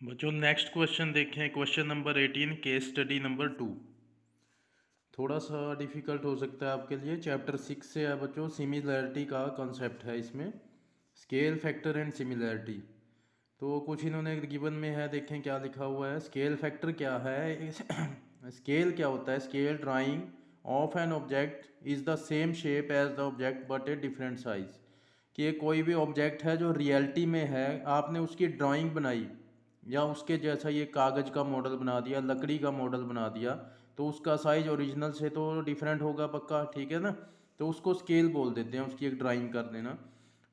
बच्चों next question देखें। Question number 18, case study number 2। थोड़ा सा डिफ़िकल्ट हो सकता है आपके लिए। चैप्टर 6 से है बच्चों। सिमिलैरिटी का कॉन्सेप्ट है इसमें, स्केल फैक्टर एंड सिमिलैरिटी। तो कुछ इन्होंने गिवन में है, देखें क्या लिखा हुआ है। स्केल फैक्टर क्या है, स्केल क्या होता है। Scale drawing of an object is the same shape as the object but a different size. कि ये कोई भी ऑब्जेक्ट है जो रियलिटी में है, आपने उसकी ड्राइंग बनाई या उसके जैसा ये कागज़ का मॉडल बना दिया, लकड़ी का मॉडल बना दिया, तो उसका साइज ओरिजिनल से तो डिफरेंट होगा पक्का, ठीक है ना। तो उसको स्केल बोल देते हैं, उसकी एक ड्राइंग कर देना।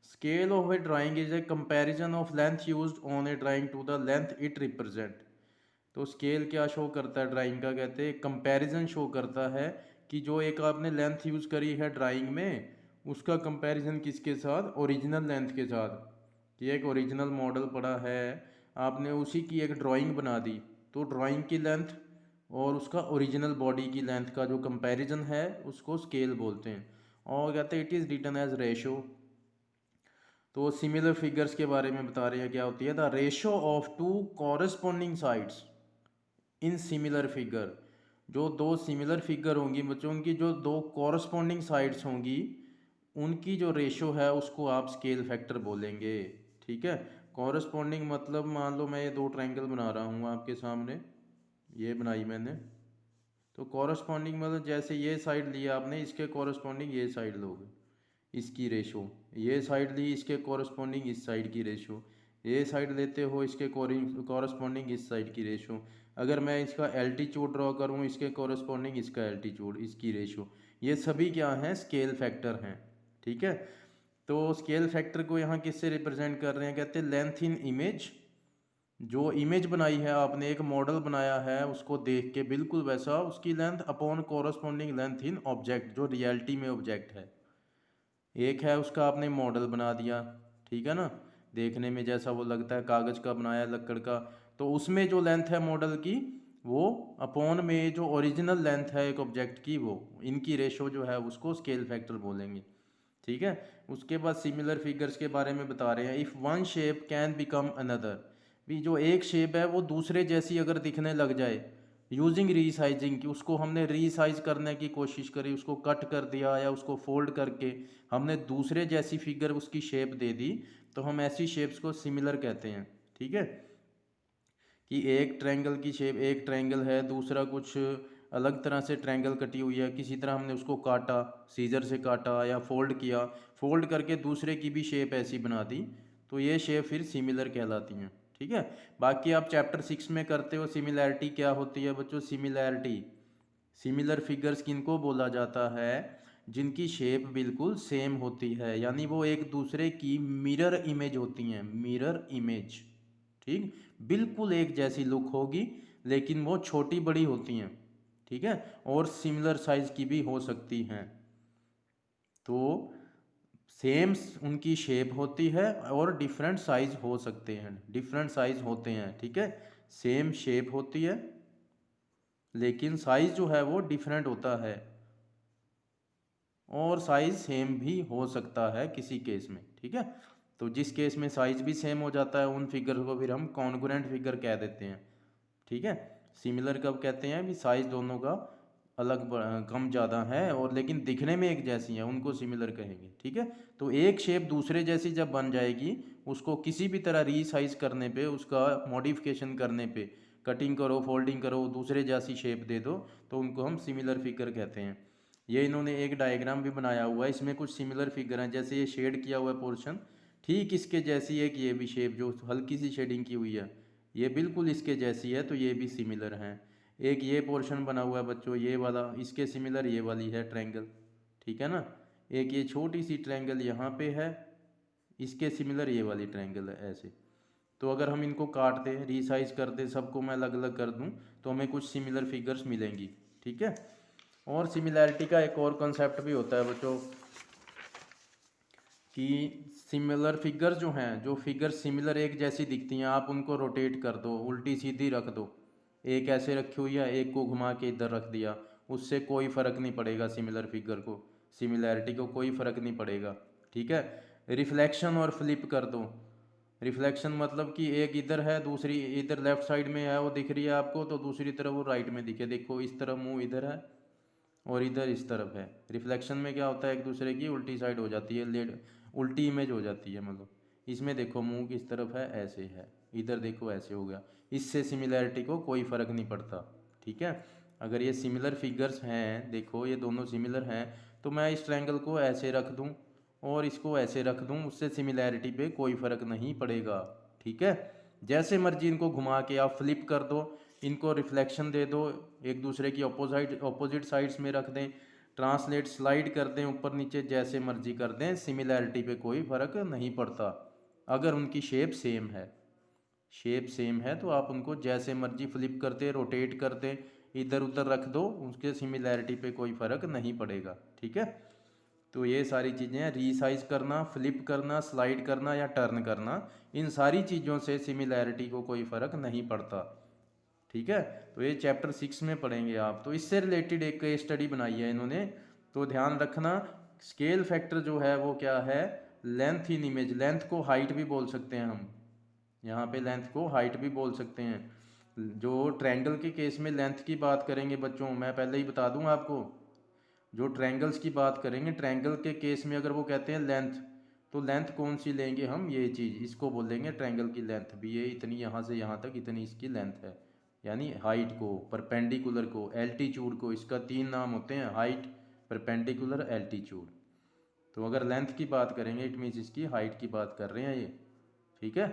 Scale of a drawing is a comparison of length used on a drawing to the length it represent. तो स्केल क्या शो करता है ड्राइंग का, कहते हैं कंपैरिजन शो करता है कि जो एक आपने लेंथ यूज़ करी है ड्राइंग में, उसका कंपैरिजन किसके साथ, ओरिजिनल लेंथ के साथ। कि एक ओरिजिनल मॉडल पड़ा है, आपने उसी की एक ड्राइंग बना दी, तो ड्राइंग की लेंथ और उसका ओरिजिनल बॉडी की लेंथ का जो कंपैरिजन है उसको स्केल बोलते हैं। और कहते हैं it is written as ratio. तो सिमिलर फिगर्स के बारे में बता रहे हैं क्या होती है। The ratio of two corresponding sides in similar figure. जो दो सिमिलर फिगर होंगी बच्चों, उनकी जो दो कॉरस्पॉन्डिंग साइड्स होंगी, उनकी जो रेशो है उसको आप स्केल फैक्टर बोलेंगे, ठीक है। कॉरस्पॉन्डिंग मतलब मान लो मैं ये दो ट्रायंगल बना रहा हूँ आपके सामने, ये बनाई मैंने। तो कॉरस्पॉन्डिंग मतलब जैसे ये साइड लिया आपने, इसके कॉरस्पॉन्डिंग ये साइड लोगे, इसकी रेशो। ये साइड ली, इसके कॉरस्पॉन्डिंग इस साइड की रेशो। ये साइड लेते हो, इसके कॉरस्पॉन्डिंग इस साइड की रेशो। अगर मैं इसका एल्टीट्यूड ड्रॉ करूँ, इसके कॉरस्पॉन्डिंग इसका एल्टीट्यूड, इसकी रेशो। ये सभी क्या हैं, स्केल फैक्टर हैं, ठीक है। तो स्केल फैक्टर को यहाँ किससे रिप्रेजेंट कर रहे हैं, कहते हैं लेंथ इन इमेज। जो इमेज बनाई है आपने, एक मॉडल बनाया है, उसको देख के बिल्कुल वैसा उसकी length upon corresponding length in object, जो रियलिटी में ऑब्जेक्ट है। एक है उसका आपने मॉडल बना दिया, ठीक है ना, देखने में जैसा वो लगता है, कागज़ का बनाया, लकड़ का। तो उसमें जो लेंथ है मॉडल की, वो अपॉन में जो ओरिजिनल लेंथ है एक ऑब्जेक्ट की, वो इनकी रेशो जो है उसको स्केल फैक्टर बोलेंगे, ठीक है। उसके बाद सिमिलर फिगर्स के बारे में बता रहे हैं। If one shape can become another, भी जो एक शेप है वो दूसरे जैसी अगर दिखने लग जाए, यूजिंग रीसाइजिंग, कि उसको हमने रीसाइज करने की कोशिश करी, उसको कट कर दिया या उसको फोल्ड करके हमने दूसरे जैसी फिगर उसकी शेप दे दी, तो हम ऐसी शेप्स को सिमिलर कहते हैं, ठीक है। कि एक ट्रायंगल की शेप, एक ट्रायंगल है, दूसरा कुछ अलग तरह से ट्रायंगल कटी हुई है, किसी तरह हमने उसको काटा, सीजर से काटा या फोल्ड किया, फोल्ड करके दूसरे की भी शेप ऐसी बना दी, तो ये शेप फिर सिमिलर कहलाती हैं, ठीक है। बाकी आप चैप्टर 6 में करते हो सिमिलैरिटी क्या होती है बच्चों। सिमिलैरिटी, सिमिलर फिगर्स किनको बोला जाता है, जिनकी शेप बिल्कुल सेम होती है, यानी वो एक दूसरे की मिरर इमेज होती हैं, मिरर इमेज, ठीक। बिल्कुल एक जैसी लुक होगी, लेकिन वो छोटी बड़ी होती हैं, ठीक है, और सिमिलर साइज की भी हो सकती हैं। तो सेम उनकी शेप होती है और डिफरेंट साइज हो सकते हैं, डिफरेंट साइज होते हैं, ठीक है। सेम शेप होती है लेकिन साइज जो है वो डिफरेंट होता है, और साइज सेम भी हो सकता है किसी केस में, ठीक है। तो जिस केस में साइज भी सेम हो जाता है, उन फिगर को फिर हम कॉन्ग्रुएंट फिगर कह देते हैं, ठीक है। सिमिलर कब कहते हैं, भी साइज दोनों का अलग कम ज़्यादा है और लेकिन दिखने में एक जैसी है, उनको सिमिलर कहेंगे, ठीक है। तो एक शेप दूसरे जैसी जब बन जाएगी, उसको किसी भी तरह रीसाइज करने पे, उसका मॉडिफिकेशन करने पे, कटिंग करो, फोल्डिंग करो, दूसरे जैसी शेप दे दो, तो उनको हम सिमिलर फिगर कहते हैं। ये इन्होंने एक डायग्राम भी बनाया हुआ है, इसमें कुछ सिमिलर फिगर हैं, जैसे ये शेड किया हुआ है पोर्शन, ठीक इसके जैसी है कि ये भी शेप जो हल्की सी शेडिंग की हुई है, ये बिल्कुल इसके जैसी है, तो ये भी सिमिलर हैं। एक ये पोर्शन बना हुआ है बच्चों, ये वाला, इसके सिमिलर ये वाली है ट्रायंगल, ठीक है ना। एक ये छोटी सी ट्रायंगल यहाँ पे है, इसके सिमिलर ये वाली ट्रायंगल है, ऐसे। तो अगर हम इनको काट दें, रीसाइज कर दें, सबको मैं अलग अलग कर दूं, तो हमें कुछ सिमिलर फिगर्स मिलेंगी, ठीक है। और सिमिलैरिटी का एक और कॉन्सेप्ट भी होता है बच्चों, कि सिमिलर फिगर जो हैं, जो फिगर सिमिलर एक जैसी दिखती हैं, आप उनको रोटेट कर दो, उल्टी सीधी रख दो, एक ऐसे रखी हुई है, एक को घुमा के इधर रख दिया, उससे कोई फ़र्क नहीं पड़ेगा सिमिलर फिगर को, सिमिलैरिटी को कोई फ़र्क नहीं पड़ेगा, ठीक है। रिफ्लेक्शन और फ्लिप कर दो, रिफ्लेक्शन मतलब कि एक इधर है, दूसरी इधर लेफ्ट साइड में है वो दिख रही है आपको, तो दूसरी तरफ वो राइट में दिखे। देखो इस तरफ मुंह इधर है और इधर इस तरफ है। रिफ्लेक्शन में क्या होता है, एक दूसरे की उल्टी साइड हो जाती है, लेड उल्टी इमेज हो जाती है। मतलब इसमें देखो मुंह किस तरफ है, ऐसे है, इधर देखो ऐसे हो गया। इससे सिमिलैरिटी को कोई फ़र्क नहीं पड़ता, ठीक है। अगर ये सिमिलर फिगर्स हैं, देखो ये दोनों सिमिलर हैं, तो मैं इस ट्रायंगल को ऐसे रख दूं और इसको ऐसे रख दूं, उससे सिमिलैरिटी पे कोई फ़र्क नहीं पड़ेगा, ठीक है। जैसे मर्जी इनको घुमा के आप फ्लिप कर दो, इनको रिफ्लेक्शन दे दो, एक दूसरे की ऑपोजिट साइड्स में रख दें, ट्रांसलेट स्लाइड कर दें ऊपर नीचे, जैसे मर्जी कर दें, सिमिलैरिटी पे कोई फ़र्क नहीं पड़ता। अगर उनकी शेप सेम है, शेप सेम है तो आप उनको जैसे मर्जी फ्लिप करते, रोटेट करते, इधर उधर रख दो, उसके सिमिलैरिटी पे कोई फ़र्क नहीं पड़ेगा, ठीक है। तो ये सारी चीज़ें हैं, रीसाइज करना, फ्लिप करना, स्लाइड करना या टर्न करना, इन सारी चीज़ों से सिमिलैरिटी को कोई फ़र्क नहीं पड़ता, ठीक है। तो ये चैप्टर 6 में पढ़ेंगे आप। तो इससे रिलेटेड एक केस स्टडी बनाई है इन्होंने, तो ध्यान रखना। स्केल फैक्टर जो है वो क्या है, लेंथ इन इमेज, लेंथ को हाइट भी बोल सकते हैं हम, यहाँ पे लेंथ को हाइट भी बोल सकते हैं। जो ट्रायंगल के केस में लेंथ की बात करेंगे बच्चों, मैं पहले ही बता दूं आपको, जो ट्रायंगल्स की बात करेंगे, ट्रायंगल के केस में अगर वो कहते हैं लेंथ, तो लेंथ कौन सी लेंगे हम, ये चीज़ इसको बोलेंगे ट्रायंगल की लेंथ भी, ये इतनी यहाँ से यहाँ तक इतनी इसकी लेंथ है। यानी हाइट को, परपेंडिकुलर को, एल्टीट्यूड को, इसका 3 नाम होते हैं, हाइट, परपेंडिकुलर, एल्टीट्यूड। तो अगर लेंथ की बात करेंगे इट मीन्स इसकी हाइट की बात कर रहे हैं ये, ठीक है।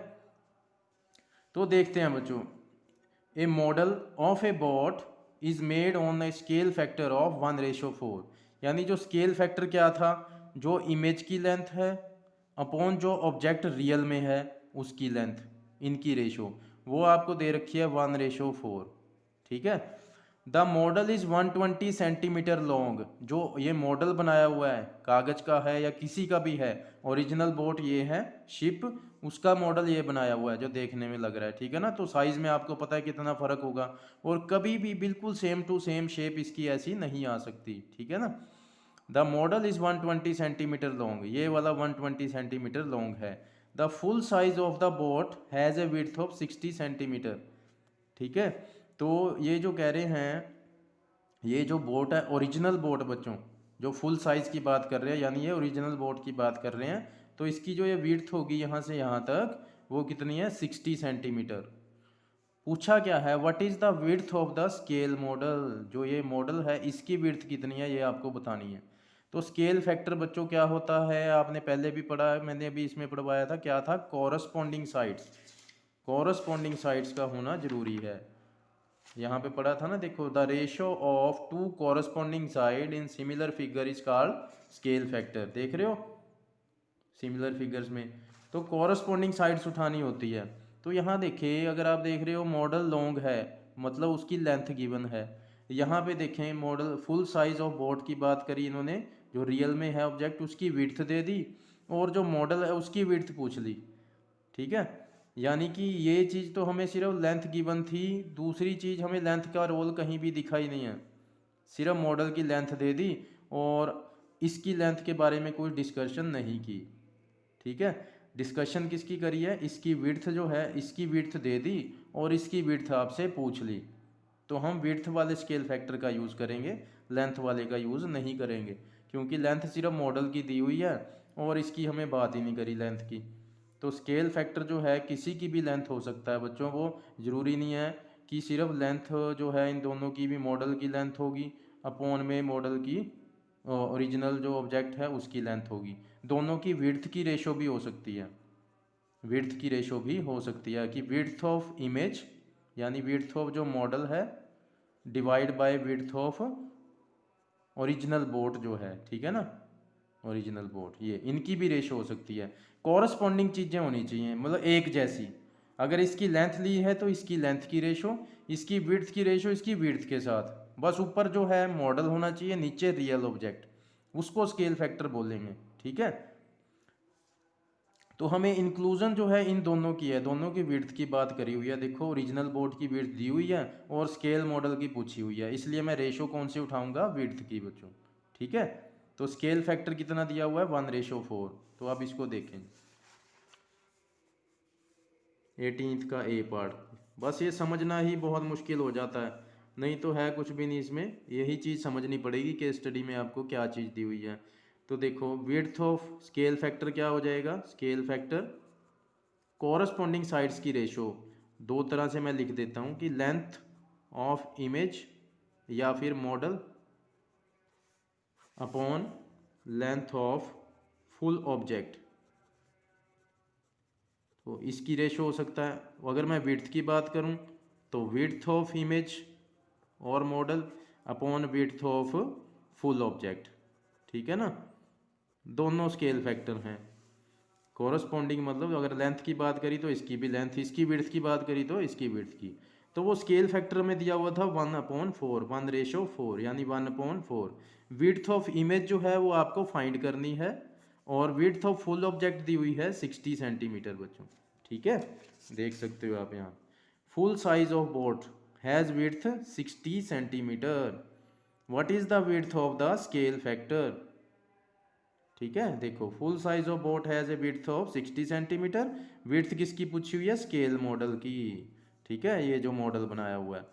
तो देखते हैं बच्चों, a model of a boat is made on a scale factor of 1:4। यानी जो स्केल फैक्टर क्या था, जो इमेज की लेंथ है अपॉन जो ऑब्जेक्ट रियल में है उसकी लेंथ, इनकी रेशो वो आपको दे रखी है 1:4, ठीक है। The model is 120 centimetre long. जो ये मॉडल बनाया हुआ है, कागज़ का है या किसी का भी है, ओरिजिनल बोट ये है, शिप, उसका मॉडल ये बनाया हुआ है जो देखने में लग रहा है, ठीक है ना। तो साइज़ में आपको पता है कितना फ़र्क होगा, और कभी भी बिल्कुल सेम टू सेम शेप इसकी ऐसी नहीं आ सकती, ठीक है ना। The model is 120 centimetre long, ये वाला 120 सेंटीमीटर लॉन्ग है। The full size of the boat has a width of 60 centimetre, ठीक है। तो ये जो कह रहे हैं, ये जो बोट है ओरिजिनल बोट बच्चों, जो फुल साइज़ की बात कर रहे हैं, यानी ये ओरिजिनल बोट की बात कर रहे हैं, तो इसकी जो ये विड्थ होगी यहाँ से यहाँ तक, वो कितनी है, 60 सेंटीमीटर। पूछा क्या है, what is the width of the scale model, जो ये मॉडल है इसकी विड्थ कितनी है ये आपको बतानी है। तो स्केल फैक्टर बच्चों क्या होता है, आपने पहले भी पढ़ा है, मैंने अभी इसमें पढ़वाया था, क्या था, कॉरस्पॉन्डिंग साइड्स, कॉरस्पॉन्डिंग साइड्स का होना जरूरी है। यहाँ पे पढ़ा था ना, देखो, the ratio of two corresponding side in similar figure is called scale factor. देख रहे हो सिमिलर फिगर्स में तो कॉरस्पॉन्डिंग साइड्स उठानी होती है। तो यहाँ देखिए, अगर आप देख रहे हो मॉडल लॉन्ग है, मतलब उसकी लेंथ गिवन है। यहाँ पे देखें, model full size of boat की बात करी इन्होंने, जो रियल में है ऑब्जेक्ट उसकी विड्थ दे दी, और जो मॉडल है उसकी विड्थ पूछ ली, ठीक है। यानी कि ये चीज़ तो हमें सिर्फ लेंथ गिवन थी, दूसरी चीज़ हमें लेंथ का रोल कहीं भी दिखाई नहीं है, सिर्फ मॉडल की लेंथ दे दी और इसकी लेंथ के बारे में कोई डिस्कशन नहीं की, ठीक है। डिस्कशन किसकी करी है, इसकी विड्थ जो है, इसकी विड्थ दे दी और इसकी विड्थ आपसे पूछ ली, तो हम विड्थ वाले स्केल फैक्टर का यूज़ करेंगे, लेंथ वाले का यूज़ नहीं करेंगे, क्योंकि लेंथ सिर्फ मॉडल की दी हुई है और इसकी हमें बात ही नहीं करी लेंथ की। तो स्केल फैक्टर जो है किसी की भी लेंथ हो सकता है बच्चों, वो ज़रूरी नहीं है कि सिर्फ लेंथ जो है इन दोनों की भी मॉडल की लेंथ होगी अपॉन में मॉडल की ओरिजिनल जो ऑब्जेक्ट है उसकी लेंथ होगी, दोनों की विड्थ की रेशो भी हो सकती है, विड्थ की रेशो भी हो सकती है कि विड्थ ऑफ इमेज, यानी विड्थ ऑफ जो मॉडल है divide by width of original boat जो है, ठीक है ना, ओरिजिनल बोट, ये इनकी भी रेशो हो सकती है। कॉरस्पॉन्डिंग चीज़ें होनी चाहिए, मतलब एक जैसी। अगर इसकी लेंथ ली है तो इसकी लेंथ की रेशो, इसकी विड्थ की रेशो इसकी विड्थ के साथ, बस ऊपर जो है मॉडल होना चाहिए, नीचे रियल ऑब्जेक्ट, उसको स्केल फैक्टर बोलेंगे, ठीक है। तो हमें इंक्लूजन जो है इन दोनों की है, दोनों की विड्थ की बात करी हुई है, देखो ओरिजिनल बोट की विड्थ दी हुई है और स्केल मॉडल की पूछी हुई है, इसलिए मैं रेशो कौन सी उठाऊंगा, विड्थ की बच्चों, ठीक है। तो स्केल फैक्टर कितना दिया हुआ है, 1:4। तो अब इसको देखें, 18th का ए पार्ट। बस ये समझना ही बहुत मुश्किल हो जाता है, नहीं तो है कुछ भी नहीं इसमें, यही चीज़ समझनी पड़ेगी कि स्टडी में आपको क्या चीज़ दी हुई है। तो देखो विड्थ ऑफ स्केल फैक्टर क्या हो जाएगा, स्केल फैक्टर कॉरस्पॉन्डिंग साइड्स की रेशो, दो तरह से मैं लिख देता हूँ कि लेंथ ऑफ इमेज या फिर model upon length of full object. तो इसकी रेशो हो सकता है, अगर मैं विड्थ की बात करूं तो विड्थ ऑफ इमेज और model upon width of full object, ठीक है ना। दोनों स्केल फैक्टर हैं। कॉरस्पॉन्डिंग मतलब अगर लेंथ की बात करी तो इसकी भी लेंथ, इसकी विड्थ की बात करी तो इसकी विड्थ की। तो वो स्केल फैक्टर में दिया हुआ था 1/4, 1:4, यानी 1/4। विड्थ ऑफ इमेज जो है वो आपको फाइंड करनी है, और विड्थ ऑफ फुल ऑब्जेक्ट दी हुई है 60 सेंटीमीटर बच्चों, ठीक है। देख सकते हो आप यहाँ, full size of boat has width 60 centimetre, what is the width of the scale factor, ठीक है। देखो full size of boat has a width of 60 centimetre, width किसकी पूछी हुई है, स्केल मॉडल की, ठीक है, ये जो मॉडल बनाया हुआ है।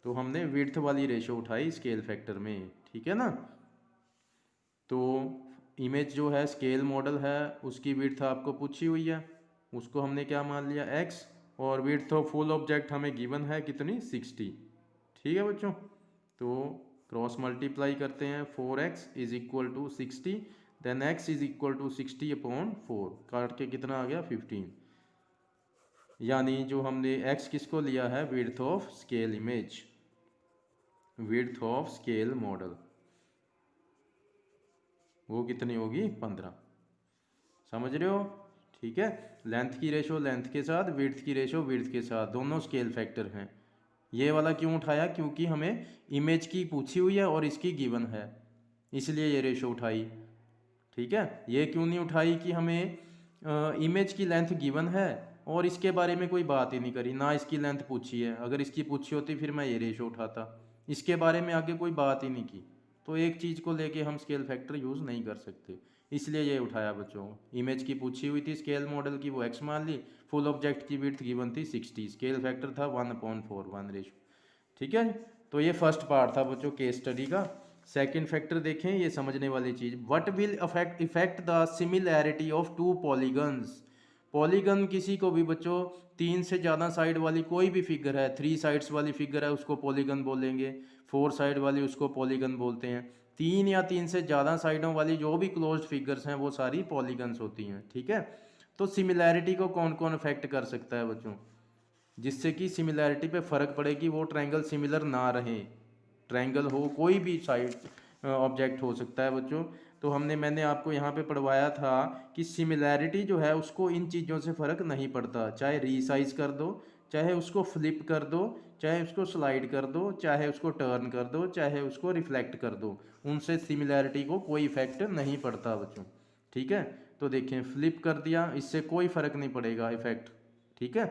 तो हमने विड्थ वाली रेशो उठाई स्केल फैक्टर में, ठीक है ना। तो इमेज जो है स्केल मॉडल है उसकी विड्थ आपको पूछी हुई है, उसको हमने क्या मान लिया x, और विड्थ ऑफ फुल ऑब्जेक्ट हमें गिवन है कितनी 60, ठीक है बच्चों। तो क्रॉस मल्टीप्लाई करते हैं, 4x is equal to 60, then x is equal to 60/4, काट के कितना आ गया 15, यानी जो हमने x किसको लिया है, width of scale image, width of scale model, वो कितनी होगी 15, समझ रहे हो, ठीक है। लेंथ की रेशो लेंथ के साथ, विड्थ की रेशो विड्थ के साथ, दोनों स्केल फैक्टर हैं। ये वाला क्यों उठाया, क्योंकि हमें इमेज की पूछी हुई है और इसकी गिवन है, इसलिए ये रेशो उठाई, ठीक है। ये क्यों नहीं उठाई कि हमें इमेज की लेंथ गिवन है और इसके बारे में कोई बात ही नहीं करी, ना इसकी लेंथ पूछी है, अगर इसकी पूछी होती फिर मैं ये रेशो उठाता, इसके बारे में आगे कोई बात ही नहीं की। तो एक चीज़ को लेके हम स्केल फैक्टर यूज़ नहीं कर सकते, इसलिए ये उठाया बच्चों। इमेज की पूछी हुई थी स्केल मॉडल की, वो x मान ली, फुल ऑब्जेक्ट की विड्थ गिवन थी 60, स्केल फैक्टर था 1/4, 1 रेशो, ठीक है। तो ये फर्स्ट पार्ट था बच्चों केस स्टडी का। सेकंड फैक्टर देखें, ये समझने वाली चीज़, what will effect the similarity of two polygons. Polygon किसी को भी बच्चों, 3 से ज़्यादा साइड वाली कोई भी फिगर है, 3 साइड्स वाली फिगर है उसको पॉलीगन बोलेंगे, 4 साइड वाली उसको पॉलीगन बोलते हैं, 3 या 3 से ज़्यादा साइडों वाली जो भी क्लोज्ड फिगर्स हैं वो सारी पॉलीगन्स होती हैं, ठीक है। तो सिमिलैरिटी को कौन कौन अफेक्ट कर सकता है बच्चों, जिससे कि सिमिलैरिटी पे फ़र्क पड़ेगी, वो ट्रायंगल सिमिलर ना रहे, ट्रायंगल हो कोई भी साइड ऑब्जेक्ट हो सकता है बच्चों। तो मैंने आपको यहाँ पे पढ़वाया था कि सिमिलैरिटी जो है उसको इन चीज़ों से फ़र्क नहीं पड़ता, चाहे रीसाइज कर दो, चाहे उसको फ्लिप कर दो, चाहे उसको स्लाइड कर दो, चाहे उसको टर्न कर दो, चाहे उसको रिफ्लेक्ट कर दो, उनसे सिमिलैरिटी को कोई इफेक्ट नहीं पड़ता बच्चों, ठीक है। तो देखें फ्लिप कर दिया, इससे कोई फ़र्क नहीं पड़ेगा इफेक्ट, ठीक है,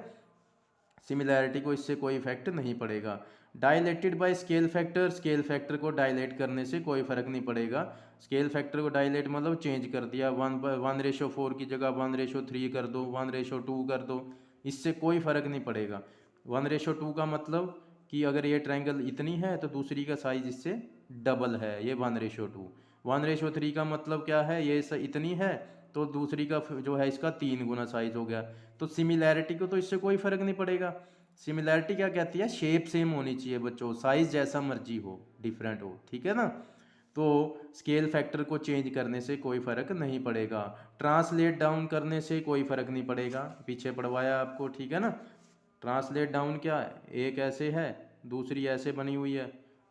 सिमिलैरिटी को इससे कोई इफेक्ट नहीं पड़ेगा। Dilated by scale factor, scale factor को डायलेट करने से कोई फ़र्क नहीं पड़ेगा। स्केल फैक्टर को डायलेट मतलब चेंज कर दिया, 1:4 की जगह 1:3 कर दो, 1:2 कर दो, इससे कोई फ़र्क नहीं पड़ेगा। 1:2 का मतलब कि अगर ये ट्रायंगल इतनी है तो दूसरी का साइज इससे डबल है, ये 1:2। 1:3 का मतलब क्या है, ये इतनी है तो दूसरी का जो है इसका 3 गुना साइज हो गया। तो सिमिलैरिटी को तो इससे कोई फ़र्क नहीं पड़ेगा। सिमिलैरिटी क्या कहती है, शेप सेम होनी चाहिए बच्चों, साइज जैसा मर्जी हो, डिफरेंट हो, ठीक है ना। तो स्केल फैक्टर को चेंज करने से कोई फ़र्क नहीं पड़ेगा, ट्रांसलेट डाउन करने से कोई फ़र्क नहीं पड़ेगा, पीछे पढ़वाया आपको, ठीक है ना। ट्रांसलेट डाउन क्या है, एक ऐसे है दूसरी ऐसे बनी हुई है,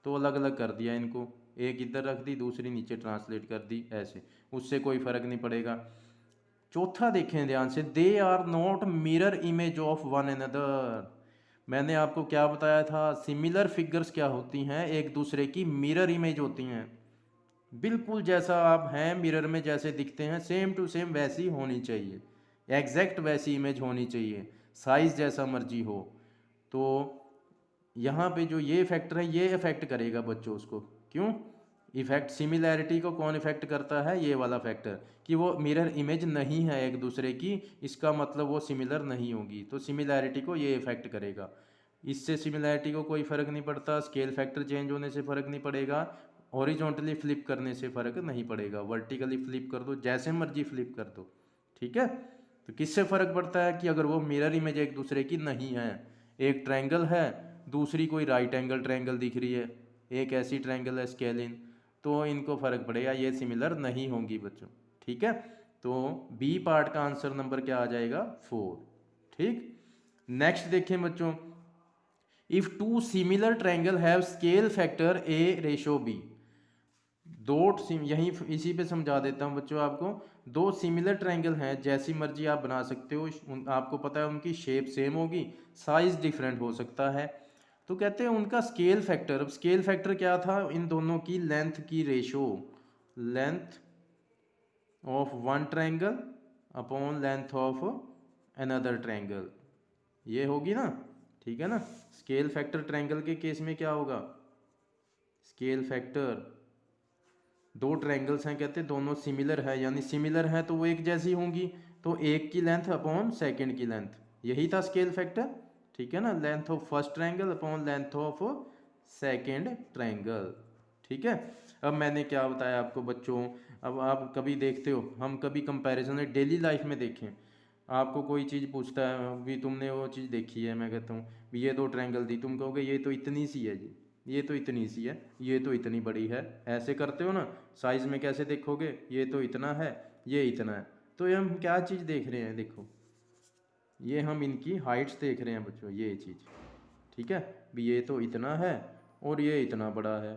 तो अलग अलग कर दिया इनको, एक इधर रख दी दूसरी नीचे ट्रांसलेट कर दी ऐसे, उससे कोई फ़र्क नहीं पड़ेगा। चौथा देखें ध्यान से, they are not mirror image of one another. मैंने आपको क्या बताया था, सिमिलर फिगर्स क्या होती हैं, एक दूसरे की मिरर इमेज होती हैं, बिल्कुल जैसा आप हैं मिरर में जैसे दिखते हैं सेम टू सेम वैसी होनी चाहिए, एग्जैक्ट वैसी इमेज होनी चाहिए, साइज जैसा मर्जी हो। तो यहाँ पे जो ये फैक्टर है ये इफेक्ट करेगा बच्चों उसको, क्यों, इफेक्ट सिमिलैरिटी को कौन इफेक्ट करता है? ये वाला फैक्टर कि वो मिरर इमेज नहीं है एक दूसरे की, इसका मतलब वो सिमिलर नहीं होगी, तो सिमिलैरिटी को ये इफेक्ट करेगा। इससे सिमिलैरिटी को कोई फ़र्क नहीं पड़ता, स्केल फैक्टर चेंज होने से फ़र्क नहीं पड़ेगा, हॉरिजॉन्टली फ्लिप करने से फ़र्क नहीं पड़ेगा, वर्टिकली फ्लिप कर दो, जैसे मर्जी फ्लिप कर दो, ठीक है। तो किससे फ़र्क पड़ता है कि अगर वो मिरर इमेज एक दूसरे की नहीं है, एक ट्रायंगल है, दूसरी कोई राइट एंगल ट्रायंगल दिख रही है, एक ऐसी ट्रायंगल है स्केलिन, तो इनको फ़र्क पड़ेगा, ये सिमिलर नहीं होंगी बच्चों, ठीक है। तो बी पार्ट का आंसर नंबर क्या आ जाएगा? 4, ठीक। नेक्स्ट देखें बच्चों, if two similar triangle have scale factor A ratio B, यहीं इसी पे समझा देता हूँ बच्चों आपको। दो सिमिलर ट्रायंगल हैं, जैसी मर्जी आप बना सकते हो, आपको पता है उनकी शेप सेम होगी, साइज डिफरेंट हो सकता है, तो कहते हैं उनका स्केल फैक्टर। अब स्केल फैक्टर क्या था? इन दोनों की लेंथ की ratio, length of one triangle upon length of another triangle, ये होगी ना, ठीक है ना। स्केल फैक्टर ट्रायंगल के केस में क्या होगा? स्केल फैक्टर, दो ट्रायंगल्स हैं, कहते हैं दोनों सिमिलर है, यानी सिमिलर है तो वो एक जैसी होंगी, तो एक की लेंथ अपॉन सेकंड की लेंथ, यही था स्केल फैक्टर, ठीक है ना। Length of first triangle upon length of second triangle, ठीक है। अब मैंने क्या बताया आपको बच्चों, अब आप कभी देखते हो, हम कभी कंपैरिजन डेली लाइफ में देखें, आपको कोई चीज़ पूछता है भी तुमने वो चीज़ देखी है, मैं कहता हूँ भी ये दो ट्रायंगल दी, तुम कहोगे ये तो इतनी सी है जी, ये तो इतनी सी है, ये तो इतनी बड़ी है, ऐसे करते हो ना। साइज़ में कैसे देखोगे? ये तो इतना है, ये इतना है, तो ये हम क्या चीज़ देख रहे हैं? देखो, ये हम इनकी हाइट्स देख रहे हैं बच्चों, ये चीज़, ठीक है। भी ये तो इतना है और ये इतना बड़ा है,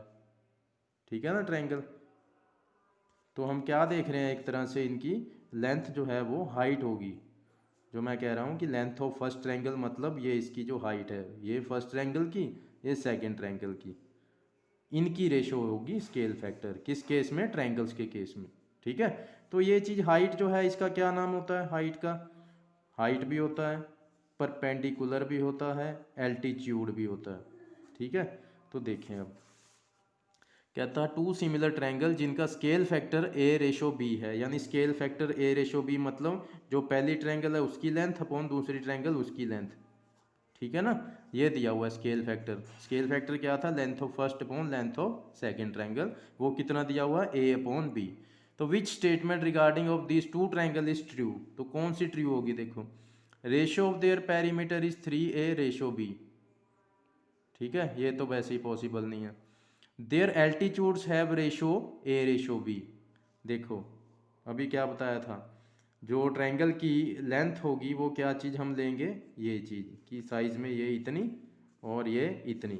ठीक है ना ट्रायंगल। तो हम क्या देख रहे हैं? एक तरह से इनकी लेंथ जो है वो हाइट होगी, जो मैं कह रहा हूँ कि लेंथ ऑफ फर्स्ट ट्रायंगल मतलब ये इसकी जो हाइट है, ये फर्स्ट ट्रायंगल की, ये सेकंड ट्रायंगल की, इनकी रेशो होगी स्केल फैक्टर। किस केस में? ट्रायंगल्स के केस में, ठीक है। तो ये चीज़ हाइट जो है, इसका क्या नाम होता है? हाइट का हाइट भी होता है, परपेंडिकुलर भी होता है, एल्टीट्यूड भी होता है, ठीक है। तो देखें, अब कहता है टू सिमिलर ट्रायंगल जिनका scale factor A ratio B है, यानी scale factor A ratio B मतलब जो पहली ट्रायंगल है उसकी लेंथ अपॉन दूसरी ट्रायंगल उसकी लेंथ, ठीक है ना। ये दिया हुआ है स्केल फैक्टर। स्केल फैक्टर क्या था? Length of first upon length of second triangle, वो कितना दिया हुआ है? A upon B. तो which statement regarding of this two triangle is true, तो कौन सी ट्रू होगी? देखो, ratio of their perimeter is 3a ratio B, ठीक है, ये तो वैसे ही पॉसिबल नहीं है। Their altitudes have ratio A ratio B, देखो अभी क्या बताया था, जो ट्रायंगल की लेंथ होगी वो क्या चीज़ हम लेंगे? ये चीज़ कि साइज़ में ये इतनी और ये इतनी,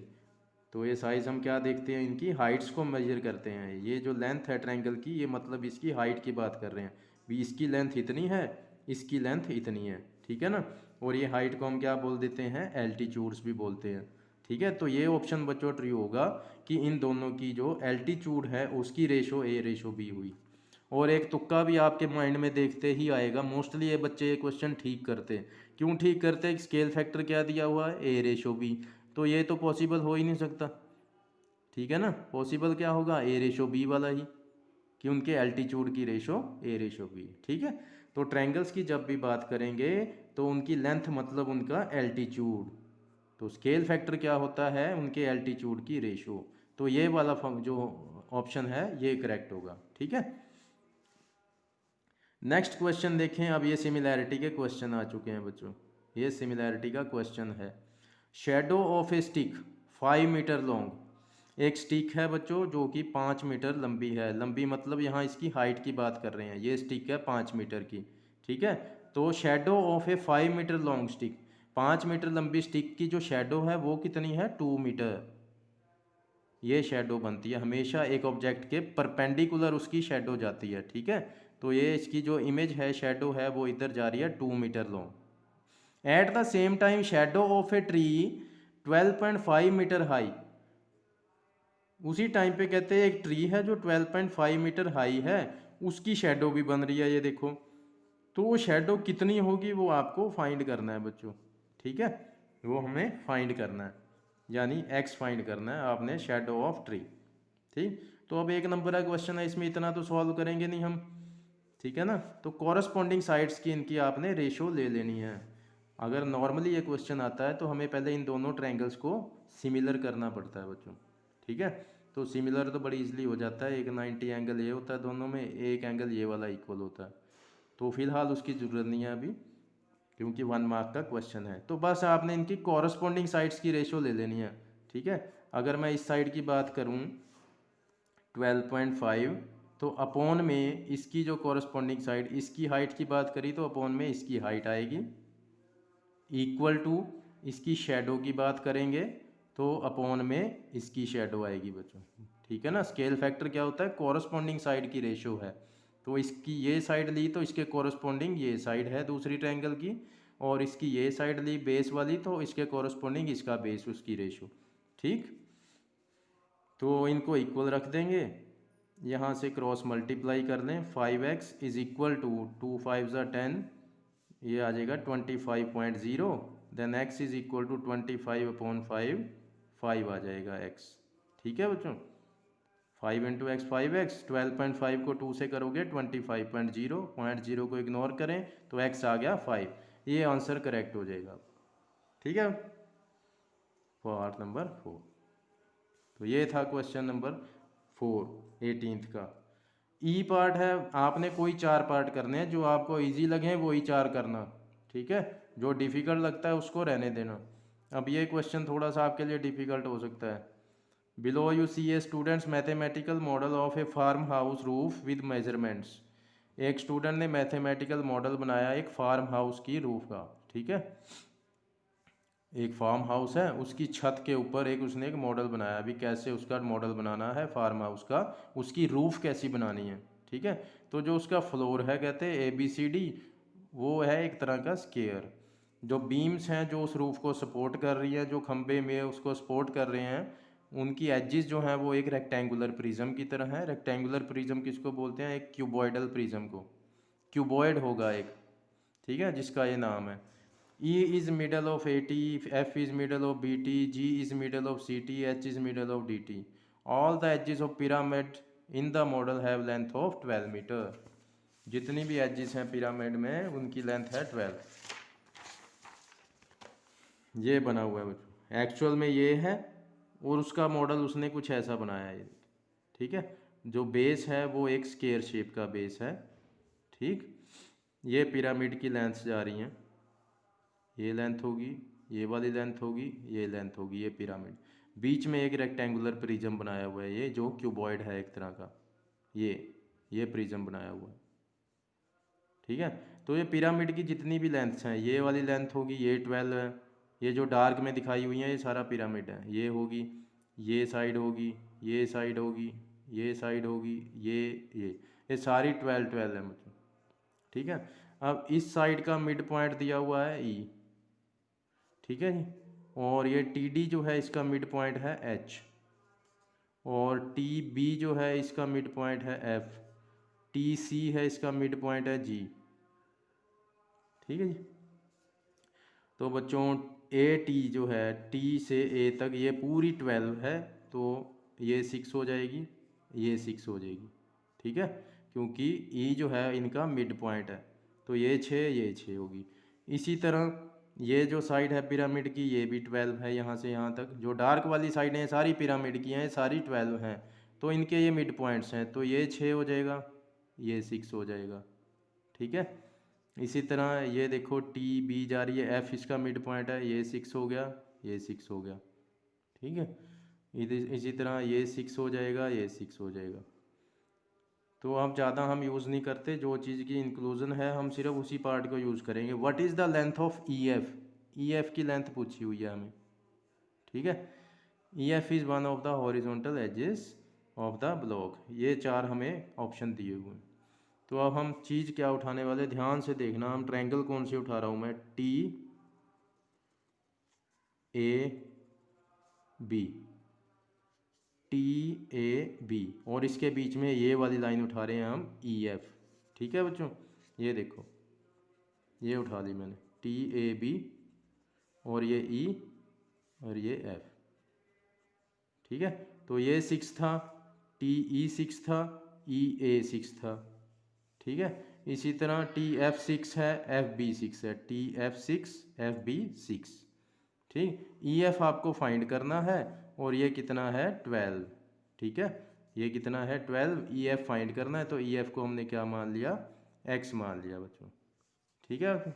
तो ये साइज़ हम क्या देखते हैं? इनकी हाइट्स को मेजर करते हैं। ये जो लेंथ है ट्रायंगल की, ये मतलब इसकी हाइट की बात कर रहे हैं, भी इसकी लेंथ इतनी है, इसकी लेंथ इतनी है, ठीक है ना। और ये हाइट को हम क्या बोल देते हैं? एल्टीट्यूड्स भी बोलते हैं, ठीक है। तो ये ऑप्शन बच्चों ट्रू होगा कि इन दोनों की जो एल्टीट्यूड है उसकी रेशो ए रेशो बी हुई। और एक तुक्का भी आपके माइंड में देखते ही आएगा, मोस्टली ये बच्चे ये क्वेश्चन ठीक करते हैं। क्यों ठीक करते हैं? स्केल फैक्टर क्या दिया हुआ है? ए रेशो बी, तो ये तो पॉसिबल हो ही नहीं सकता, ठीक है ना। पॉसिबल क्या होगा? ए रेशो बी वाला ही, कि उनके एल्टीट्यूड की रेशो ए रेशो बी, ठीक है। तो ट्रायंगल्स की जब भी बात करेंगे तो उनकी लेंथ मतलब उनका एल्टीट्यूड, तो स्केल फैक्टर क्या होता है? उनके एल्टीट्यूड की रेशो। तो ये वाला जो ऑप्शन है ये करेक्ट होगा, ठीक है। नेक्स्ट क्वेश्चन देखें, अब ये सिमिलैरिटी के क्वेश्चन आ चुके हैं बच्चों, ये सिमिलैरिटी का क्वेश्चन है। Shadow of a stick 5 metre long, एक स्टिक है बच्चों जो कि 5 मीटर लंबी है, लंबी मतलब यहाँ इसकी हाइट की बात कर रहे हैं, ये स्टिक है 5 मीटर की, ठीक है। तो shadow of a 5 metre long stick, 5 metre लंबी स्टिक की जो शेडो है वो कितनी है? 2 मीटर, ये शेडो बनती है हमेशा एक ऑब्जेक्ट के परपेंडिकुलर, उसकी शेडो जाती है, ठीक है। तो ये इसकी जो इमेज है, शेडो है, वो इधर जा रही है 2 metre long. At the same time shadow of a tree 12.5 metre high, उसी टाइम पे कहते हैं एक ट्री है जो 12.5 मीटर हाई है, उसकी शेडो भी बन रही है, ये देखो। तो वो शेडो कितनी होगी वो आपको फाइंड करना है बच्चों, ठीक है, वो हमें फाइंड करना है, यानी एक्स फाइंड करना है आपने, शेडो ऑफ ट्री, ठीक। तो अब 1 नंबर का क्वेश्चन है, इसमें इतना तो सॉल्व करेंगे नहीं हम, ठीक है ना। तो कॉरस्पॉन्डिंग साइड्स की इनकी आपने रेशो ले लेनी है। अगर नॉर्मली ये क्वेश्चन आता है तो हमें पहले इन दोनों ट्रायंगल्स को सिमिलर करना पड़ता है बच्चों, ठीक है। तो सिमिलर तो बड़ी इजीली हो जाता है, एक 90 एंगल ये होता है दोनों में, एक एंगल ये वाला इक्वल होता है। तो फिलहाल उसकी ज़रूरत नहीं है अभी, क्योंकि 1 मार्क का क्वेश्चन है। तो बस आपने इनकी कॉरस्पॉन्डिंग साइड्स की रेशो ले लेनी है, ठीक है। अगर मैं इस साइड की बात करूँ 12.5, तो अपॉन में इसकी जो कॉरस्पॉन्डिंग साइड, इसकी हाइट की बात करी तो अपॉन में इसकी हाइट आएगी, इक्वल टू इसकी शेडो की बात करेंगे तो अपॉन में इसकी शेडो आएगी बच्चों, ठीक है ना। स्केल फैक्टर क्या होता है, कॉरस्पॉन्डिंग साइड की रेशो है। तो इसकी ये साइड ली तो इसके कॉरस्पॉन्डिंग ये साइड है दूसरी ट्रायंगल की, और इसकी ये साइड ली बेस वाली तो इसके कॉरस्पॉन्डिंग इसका बेस, उसकी रेशो, ठीक। तो इनको इक्वल रख देंगे, यहाँ से क्रॉस मल्टीप्लाई कर लें, 5x इज इक्वल टू 2 5 ज़ा 10, ये आ जाएगा 25.0, then x is equal to 25/5, 5 आ जाएगा x, ठीक है बच्चों। 5 इंटू एक्स 5x, 12.5 को 2 से करोगे 25.0, 0.0 को इग्नोर करें तो x आ गया 5, ये आंसर करेक्ट हो जाएगा, ठीक है। Part number 4। तो ये था क्वेश्चन नंबर 4 18th का। ई पार्ट है, आपने कोई 4 पार्ट करने हैं, जो आपको इजी लगे वही 4 करना, ठीक है। जो डिफ़िकल्ट लगता है उसको रहने देना। अब ये क्वेश्चन थोड़ा सा आपके लिए डिफ़िकल्ट हो सकता है। Below you see a students mathematical model of a farm house roof with measurements. एक स्टूडेंट ने मैथमेटिकल मॉडल बनाया एक फार्म हाउस की रूफ का, ठीक है। एक फार्म हाउस है, उसकी छत के ऊपर उसने एक मॉडल बनाया। अभी कैसे उसका मॉडल बनाना है फार्म हाउस का, उसकी रूफ कैसी बनानी है, ठीक है। तो जो उसका फ्लोर है कहते हैं ABCD, वो है एक तरह का स्केयर। जो बीम्स हैं जो उस रूफ को सपोर्ट कर रही है, जो खंबे में उसको सपोर्ट कर रहे हैं, उनकी एजेस जो हैं वो एक रेक्टेंगुलर प्रिज्म की तरह है। रेक्टेंगुलर प्रिज्म किसको बोलते हैं, एक क्यूबॉइडल प्रिज्म को, क्यूबॉइड होगा एक, ठीक है, जिसका ये नाम है। E is middle of AT, F is middle of BT, G is middle of CT, H is middle of DT. All the edges of pyramid in the model have length of 12 metre. जितनी भी edges हैं pyramid में उनकी length है 12। ये बना हुआ है बच्चों, एक्चुअल में ये है, और उसका मॉडल उसने कुछ ऐसा बनाया है, ठीक है। जो बेस है वो एक स्क्वायर शेप का बेस है, ठीक। ये पिरामिड की लेंथ जा रही हैं, ये लेंथ होगी, ये वाली लेंथ होगी, ये लेंथ होगी, ये पिरामिड। बीच में एक रेक्टेंगुलर प्रिज्म बनाया हुआ है, ये जो क्यूबॉइड है एक तरह का, ये प्रिज्म बनाया हुआ है, ठीक है। तो ये पिरामिड की जितनी भी लेंथ्स हैं, ये वाली लेंथ होगी, ये 12 है। ये जो डार्क में दिखाई हुई है ये सारा पिरामिड है, ये होगी, ये साइड होगी, ये साइड होगी, ये साइड होगी, ये सारी 12 है मतलब, ठीक है। अब इस साइड का मिड पॉइंट दिया हुआ है E, ठीक है जी। और ये TD जो है इसका मिड पॉइंट है H, और TB जो है इसका मिड पॉइंट है F, TC है इसका मिड पॉइंट है G, ठीक है जी। तो बच्चों AT जो है T से A तक ये पूरी 12 है, तो ये 6 हो जाएगी, ये 6 हो जाएगी, ठीक है। क्योंकि E जो है इनका मिड पॉइंट है, तो ये 6, ये 6 होगी। इसी तरह ये जो साइड है पिरामिड की ये भी 12 है, यहाँ से यहाँ तक। जो डार्क वाली साइड हैं सारी पिरामिड की हैं, सारी 12 हैं, तो इनके ये मिड पॉइंट्स हैं, तो ये 6 हो जाएगा, ये 6 हो जाएगा, ठीक है। इसी तरह ये देखो TB जा रही है, F इसका मिड पॉइंट है, ये 6 हो गया, ये 6 हो गया, ठीक है। इसी तरह ये 6 हो जाएगा, ये 6 हो जाएगा। तो अब ज़्यादा हम यूज़ नहीं करते, जो चीज़ की इंक्लूजन है हम सिर्फ उसी पार्ट को यूज़ करेंगे। What is the length of EF, EF की लेंथ पूछी हुई है हमें, ठीक है। EF is one of the horizontal edges of the block. ये 4 हमें ऑप्शन दिए हुए हैं। तो अब हम चीज़ क्या उठाने वाले, ध्यान से देखना, हम ट्रायंगल कौन से उठा रहा हूँ मैं, TAB, और इसके बीच में ये वाली लाइन उठा रहे हैं हम EF, ठीक है बच्चों। ये देखो, ये उठा ली मैंने TAB, और ये E, और ये F, ठीक है। तो ये 6 था, TE6 था, EA6 था, ठीक है। इसी तरह TF6 है, FB6 है, TF6 FB6, ठीक। EF आपको फाइंड करना है और ये कितना है 12, ठीक है। ये कितना है 12, EF फाइंड करना है, तो EF को हमने क्या मान लिया, X मान लिया बच्चों, ठीक है।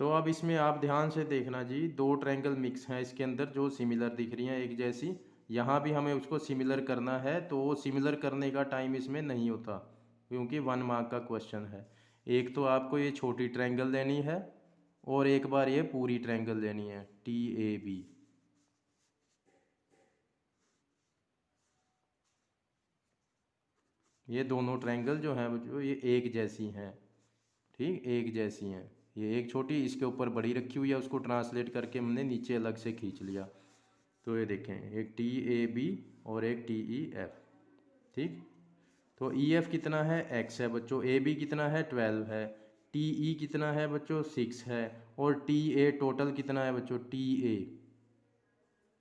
तो अब इसमें आप ध्यान से देखना जी, दो ट्रायंगल मिक्स हैं इसके अंदर जो सिमिलर दिख रही हैं एक जैसी, यहाँ भी हमें उसको सिमिलर करना है, तो वो सिमिलर करने का टाइम इसमें नहीं होता क्योंकि 1 मार्क का क्वेश्चन है। एक तो आपको ये छोटी ट्रायंगल लेनी है और एक बार ये पूरी ट्रायंगल लेनी है TAB। ये दोनों ट्रायंगल जो हैं बच्चों ये एक जैसी हैं, ठीक, एक जैसी हैं। ये एक छोटी इसके ऊपर बड़ी रखी हुई है, उसको ट्रांसलेट करके हमने नीचे अलग से खींच लिया। तो ये देखें, एक TAB और एक TEF, ठीक। तो EF कितना है, X है बच्चों, AB कितना है 12 है, TE कितना है बच्चों 6 है, और TA टोटल कितना है बच्चों TA,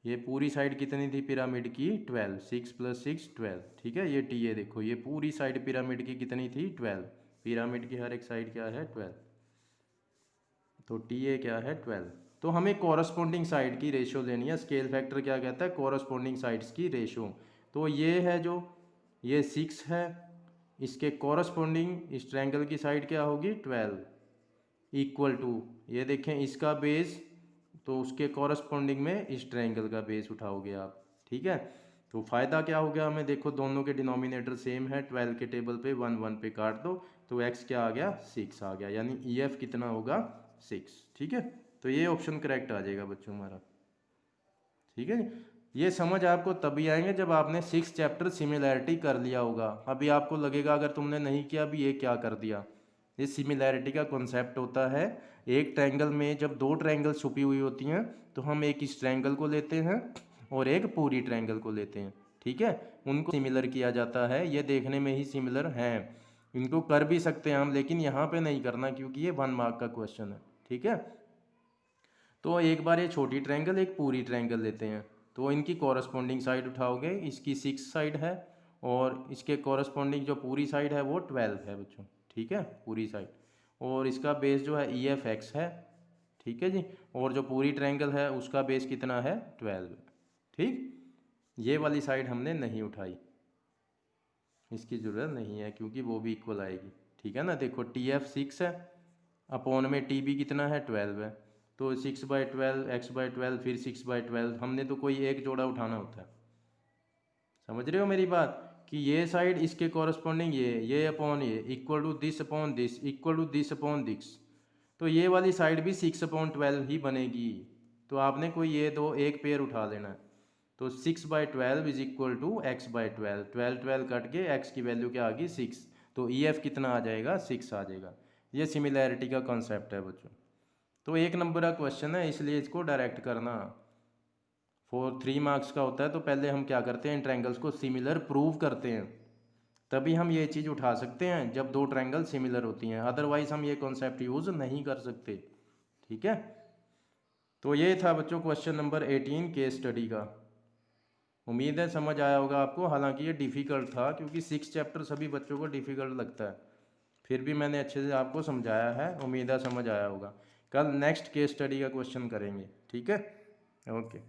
ये पूरी साइड कितनी थी पिरामिड की 12, 6 + 6 12, ठीक है। ये TA देखो, ये पूरी साइड पिरामिड की कितनी थी 12, पिरामिड की हर एक साइड क्या है 12, तो TA क्या है 12। तो हमें कॉरस्पॉन्डिंग साइड की रेशियो लेनी है, स्केल फैक्टर क्या कहता है, कॉरस्पॉन्डिंग साइड्स की रेशियो। तो ये है जो ये 6 है, इसके कॉरस्पॉन्डिंग इस ट्रायंगल की साइड क्या होगी 12, इक्वल टू, ये देखें इसका बेस, तो उसके कॉरस्पॉन्डिंग में इस ट्रायंगल का बेस उठाओगे आप, ठीक है। तो फ़ायदा क्या हो गया हमें, देखो दोनों के डिनोमिनेटर सेम है, 12 के टेबल पे 1 1 पे काट दो, तो x क्या आ गया 6 आ गया, यानी EF कितना होगा 6, ठीक है। तो ये ऑप्शन करेक्ट आ जाएगा बच्चों हमारा, ठीक है। ये समझ आपको तभी आएंगे जब आपने 6 चैप्टर सिमिलैरिटी कर लिया होगा। अभी आपको लगेगा अगर तुमने नहीं किया अभी ये क्या कर दिया। ये सिमिलैरिटी का कॉन्सेप्ट होता है, एक ट्रायंगल में जब दो ट्रायंगल छुपी हुई होती हैं तो हम एक इस ट्रायंगल को लेते हैं और एक पूरी ट्रायंगल को लेते हैं, ठीक है। उनको सिमिलर किया जाता है, ये देखने में ही सिमिलर हैं, इनको कर भी सकते हैं हम, लेकिन यहाँ पे नहीं करना क्योंकि ये 1 मार्क का क्वेश्चन है, ठीक है। तो एक बार ये छोटी ट्रायंगल एक पूरी ट्रायंगल लेते हैं, तो इनकी कॉरस्पॉन्डिंग साइड उठाओगे, इसकी 6 साइड है और इसके कॉरस्पॉन्डिंग जो पूरी साइड है वो 12 है बच्चों, ठीक है, पूरी साइड। और इसका बेस जो है EFX है, ठीक है जी। और जो पूरी ट्रायंगल है उसका बेस कितना है 12, ठीक। ये वाली साइड हमने नहीं उठाई, इसकी ज़रूरत नहीं है क्योंकि वो भी इक्वल आएगी, ठीक है ना। देखो TF 6 है, अपॉन में TB कितना है 12 है, तो 6/12 x/12 फिर 6/12, हमने तो कोई एक जोड़ा उठाना होता है, समझ रहे हो मेरी बात, कि ये साइड इसके कॉरस्पॉन्डिंग ये अपॉन ये equal to this upon this equal to this upon this, तो ये वाली साइड भी 6/12 ही बनेगी। तो आपने कोई ये दो एक पेयर उठा लेना है, तो 6/12 is equal to x/12, 12 12 cut के x की वैल्यू क्या आ गई 6, तो EF कितना आ जाएगा 6 आ जाएगा। ये सिमिलैरिटी का कॉन्सेप्ट है बच्चों। तो 1 नंबर का क्वेश्चन है इसलिए इसको डायरेक्ट करना। 3 मार्क्स का होता है तो पहले हम क्या करते हैं, इन ट्रायंगल्स को सिमिलर प्रूव करते हैं, तभी हम ये चीज़ उठा सकते हैं जब दो ट्रायंगल सिमिलर होती हैं, अदरवाइज हम ये कॉन्सेप्ट यूज़ नहीं कर सकते, ठीक है। तो ये था बच्चों क्वेश्चन नंबर 18 केस स्टडी का। उम्मीद है समझ आया होगा आपको, हालांकि ये डिफ़िकल्ट था क्योंकि 6 चैप्टर सभी बच्चों को डिफ़िकल्ट लगता है, फिर भी मैंने अच्छे से आपको समझाया है, उम्मीद है समझ आया होगा। कल नेक्स्ट केस स्टडी का क्वेश्चन करेंगे, ठीक है, ओके।